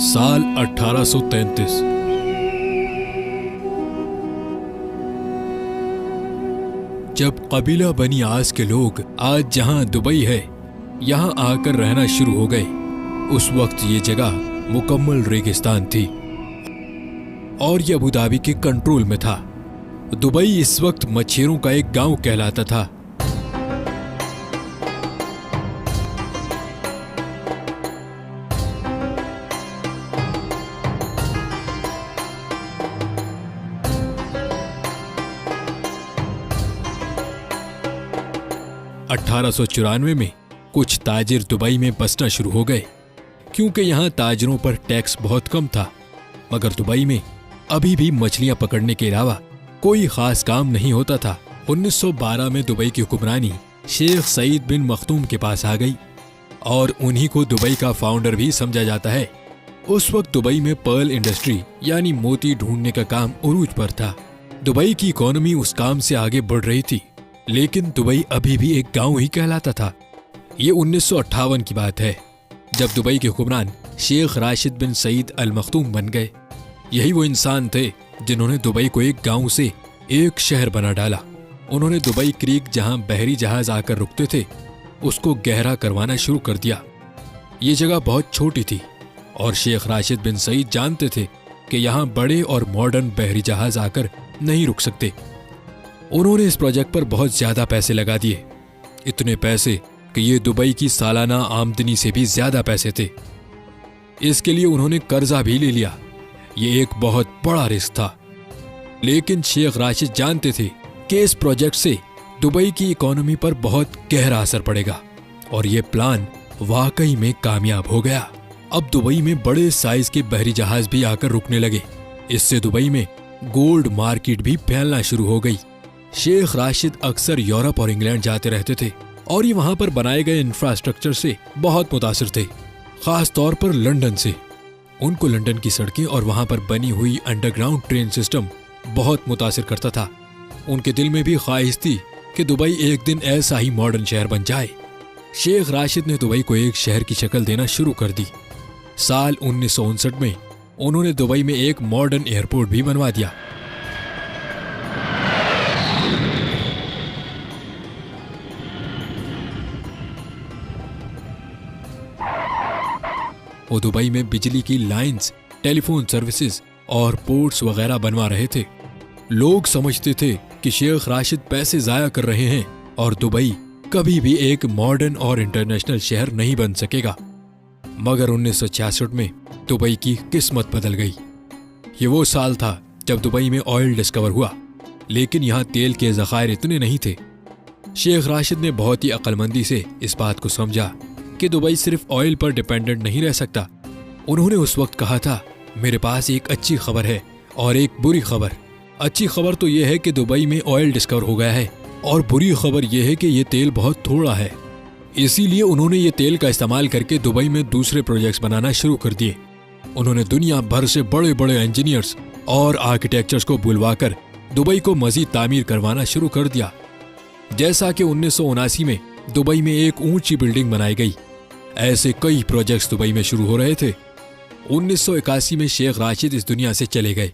साल 1833। जब कबीला बनी आस के लोग आज जहां दुबई है यहां आकर रहना शुरू हो गए, उस वक्त ये जगह मुकम्मल रेगिस्तान थी और ये अबू धाबी के कंट्रोल में था। दुबई इस वक्त मच्छरों का एक गांव कहलाता था। अठारह सौ 1894 में कुछ ताजिर दुबई में बसना शुरू हो गए, क्योंकि यहां ताजिरों पर टैक्स बहुत कम था। मगर दुबई में अभी भी मछलियां पकड़ने के अलावा कोई खास काम नहीं होता था। 1912 में दुबई की हुक्मरानी शेख सईद बिन मखदूम के पास आ गई और उन्हीं को दुबई का फाउंडर भी समझा जाता है। उस वक्त दुबई में पर्ल इंडस्ट्री यानी मोती ढूंढने का काम उरूज पर था। दुबई की इकोनॉमी उस काम से आगे बढ़ रही थी, लेकिन दुबई अभी भी एक गांव ही कहलाता था। ये 1958 की बात है, जब दुबई के हुक्मरान शेख राशिद बिन सईद अल मखदूम बन गए। यही वो इंसान थे जिन्होंने दुबई को एक गांव से एक शहर बना डाला। उन्होंने दुबई क्रीक, जहां बहरी जहाज आकर रुकते थे, उसको गहरा करवाना शुरू कर दिया। ये जगह बहुत छोटी थी और शेख राशिद बिन सईद जानते थे कि यहाँ बड़े और मॉडर्न बहरी जहाज आकर नहीं रुक सकते। उन्होंने इस प्रोजेक्ट पर बहुत ज्यादा पैसे लगा दिए, इतने पैसे कि ये दुबई की सालाना आमदनी से भी ज्यादा पैसे थे। इसके लिए उन्होंने कर्जा भी ले लिया। ये एक बहुत बड़ा रिस्क था, लेकिन शेख राशिद जानते थे कि इस प्रोजेक्ट से दुबई की इकोनॉमी पर बहुत गहरा असर पड़ेगा और ये प्लान वाकई में कामयाब हो गया। अब दुबई में बड़े साइज के बहरी जहाज भी आकर रुकने लगे। इससे दुबई में गोल्ड मार्केट भी फैलना शुरू हो गई। शेख राशिद अक्सर यूरोप और इंग्लैंड जाते रहते थे और ये वहां पर बनाए गए इंफ्रास्ट्रक्चर से बहुत मुतासिर थे, खास तौर पर लंदन से। उनको लंदन की सड़कें और वहां पर बनी हुई अंडरग्राउंड ट्रेन सिस्टम बहुत मुतासिर करता था। उनके दिल में भी ख्वाहिश थी कि दुबई एक दिन ऐसा ही मॉडर्न शहर बन जाए। शेख राशिद ने दुबई को एक शहर की शक्ल देना शुरू कर दी। साल 1959 में उन्होंने दुबई में एक मॉडर्न एयरपोर्ट भी बनवा दिया। वो दुबई में बिजली की लाइंस, टेलीफोन सर्विसेज और पोर्ट्स वगैरह बनवा रहे थे। लोग समझते थे कि शेख राशिद पैसे जाया कर रहे हैं और दुबई कभी भी एक मॉडर्न और इंटरनेशनल शहर नहीं बन सकेगा। मगर 1966 में दुबई की किस्मत बदल गई। ये वो साल था जब दुबई में ऑयल डिस्कवर हुआ, लेकिन यहाँ तेल के ज़खायर इतने नहीं थे। शेख राशिद ने बहुत ही अक्लमंदी से इस बात को समझा कि दुबई सिर्फ ऑयल पर डिपेंडेंट नहीं रह सकता। उन्होंने उस वक्त कहा था, मेरे पास एक अच्छी खबर है और एक बुरी खबर। अच्छी खबर तो यह है कि दुबई में ऑयल डिस्कवर हो गया है और बुरी खबर यह है कि ये तेल बहुत थोड़ा है। इसीलिए उन्होंने ये तेल का इस्तेमाल करके दुबई में दूसरे प्रोजेक्ट्स बनाना शुरू कर दिए। उन्होंने दुनिया भर से बड़े बड़े इंजीनियर्स और आर्किटेक्चर्स को बुलवाकर दुबई को मजीद तामीर करवाना शुरू कर दिया। जैसा कि 1979 में दुबई में एक ऊंची बिल्डिंग बनाई गई, ऐसे कई प्रोजेक्ट्स दुबई में शुरू हो रहे थे। 1981 में शेख राशिद इस दुनिया से चले गए।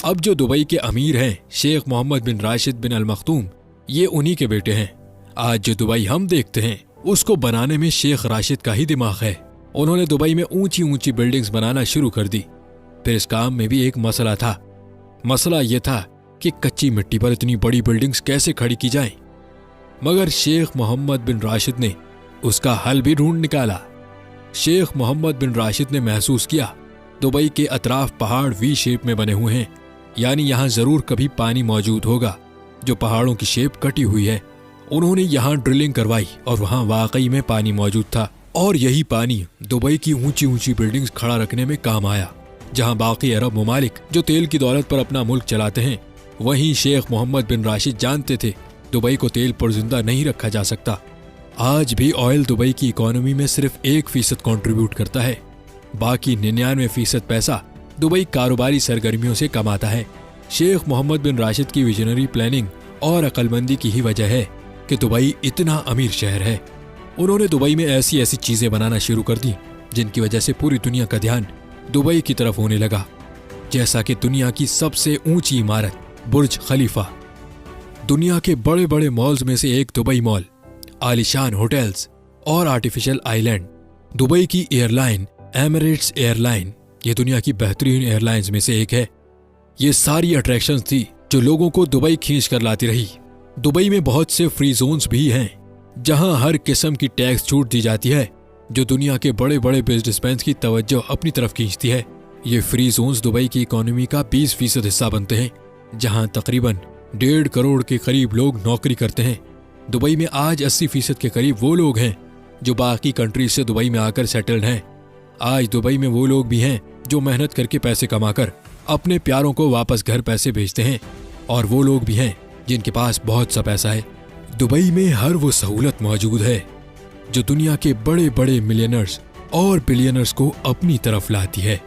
अब जो दुबई के अमीर हैं, शेख मोहम्मद बिन राशिद बिन अल मखदूम, ये उन्हीं के बेटे हैं। आज जो दुबई हम देखते हैं, उसको बनाने में शेख राशिद का ही दिमाग है। उन्होंने दुबई में ऊंची ऊंची बिल्डिंग्स बनाना शुरू कर दी। फिर इस काम में भी एक मसला था। मसला यह था कि कच्ची मिट्टी पर इतनी बड़ी बिल्डिंग्स कैसे खड़ी की जाएं। मगर शेख मोहम्मद बिन राशिद ने उसका हल भी ढूंढ निकाला। शेख मोहम्मद बिन राशिद ने महसूस किया दुबई के अतराफ पहाड़ वी शेप में बने हुए हैं, यानी यहाँ जरूर कभी पानी मौजूद होगा जो पहाड़ों की शेप कटी हुई है। उन्होंने यहाँ ड्रिलिंग करवाई और वहाँ वाकई में पानी मौजूद था और यही पानी दुबई की ऊंची ऊंची बिल्डिंग्स खड़ा रखने में काम आया। जहाँ बाकी अरब ममालिक जो तेल की दौलत पर अपना मुल्क चलाते हैं, वहीं शेख मोहम्मद बिन राशिद जानते थे दुबई को तेल पर जिंदा नहीं रखा जा सकता। आज भी ऑयल दुबई की इकोनॉमी में सिर्फ 1% कंट्रीब्यूट करता है, बाकी 99% पैसा दुबई कारोबारी सरगर्मियों से कमाता है। शेख मोहम्मद बिन राशिद की विजनरी प्लानिंग और अक्लमंदी की ही वजह है कि दुबई इतना अमीर शहर है। उन्होंने दुबई में ऐसी ऐसी चीजें बनाना शुरू कर दी जिनकी वजह से पूरी दुनिया का ध्यान दुबई की तरफ होने लगा, जैसा कि दुनिया की सबसे ऊंची इमारत बुर्ज खलीफा, दुनिया के बड़े बड़े मॉल्स में से एक दुबई मॉल, आलीशान होटल्स और आर्टिफिशियल आइलैंड। दुबई की एयरलाइन एमिरेट्स एयरलाइन ये दुनिया की बेहतरीन एयरलाइंस में से एक है। ये सारी अट्रैक्शंस थी जो लोगों को दुबई खींच कर लाती रही। दुबई में बहुत से फ्री जोन्स भी हैं, जहां हर किस्म की टैक्स छूट दी जाती है, जो दुनिया के बड़े बड़े बिजनेसमैन की तवज्जो अपनी तरफ खींचती है। ये फ्री जोन्स दुबई की इकोनॉमी का 20% हिस्सा बनते हैं, जहां तकरीबन 1.5 करोड़ के करीब लोग नौकरी करते हैं। दुबई में आज 80% के करीब वो लोग हैं जो बाकी कंट्रीज से दुबई में आकर सेटल्ड हैं। आज दुबई में वो लोग भी हैं जो मेहनत करके पैसे कमाकर अपने प्यारों को वापस घर पैसे भेजते हैं, और वो लोग भी हैं जिनके पास बहुत सा पैसा है। दुबई में हर वो सहूलत मौजूद है जो दुनिया के बड़े बड़े मिलियनर्स और बिलियनर्स को अपनी तरफ लाती है।